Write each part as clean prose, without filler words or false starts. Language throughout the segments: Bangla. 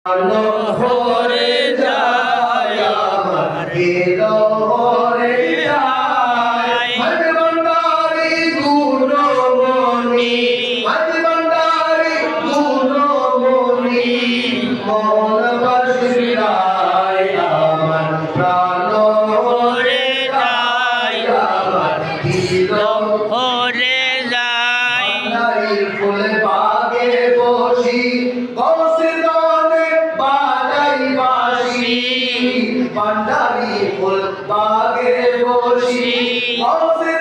হরে যায় আমার হরে যায় মত বন্দারি গুণমণি মত বন্দারি গুণমণি মন বসিরায় আমার প্রাণ হরে যায় আমার দিল হরে যায় নারীর ফুল বাগে বসি ভান্ডারি ফুল বাগে বসি ঔষধে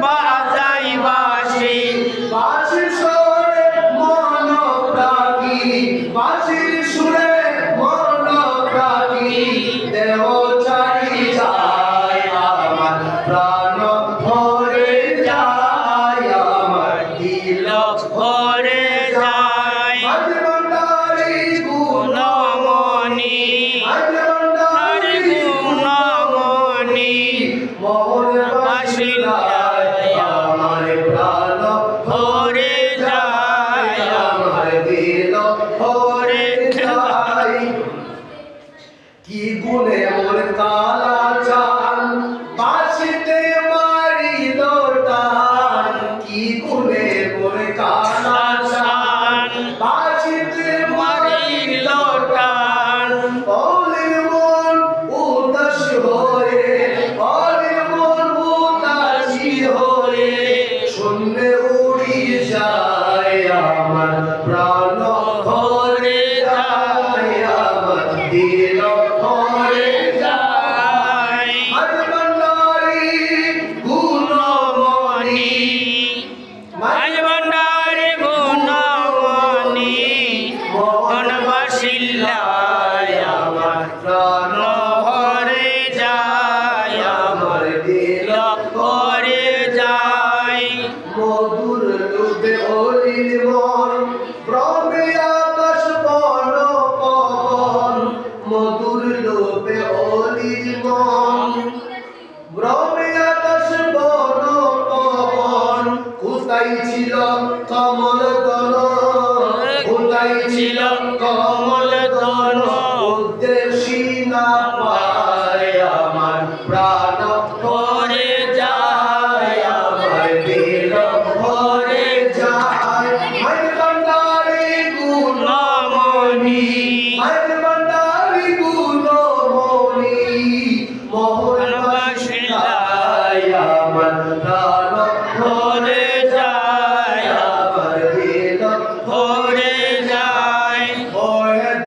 বাজাই বাঁশি বাঁশির সুরে মন প্রাণী বাঁশির সুরে মন প্রাণী দেহ চাই যায় আমার প্রাণ ভরে যায় আমার দিল ভরে যায় ভান্ডারি গুণমণি মোহন বাসিলায় আমার প্রাণ ভরে যায় আমার দিল ভরে যায় কি গুণে মোর কালা চান বাঁশিতে মারিল টান কি গুণে মোর কালা চান বাঁশিতে মারিল টান বলির মন উদাস হয়ে শূন্যে উড়ি যায় আমার প্রাণ ভরে যায় আমার দিল ভরে যায় মত বন্দারি গুণমণি মত বন্দারি গুণমণি মোহন বাসিলায় আমার প্রাণ ভরে যায় আমার দিল ভরে যায় মধুর লোভে অলির মন ভ্রমে আকাশ বন পবন মধুর লোভে অলির মন ভ্রমে আকাশ বন পবন কোথায় ছিল কমল দল কোথায় ছিল কমল দল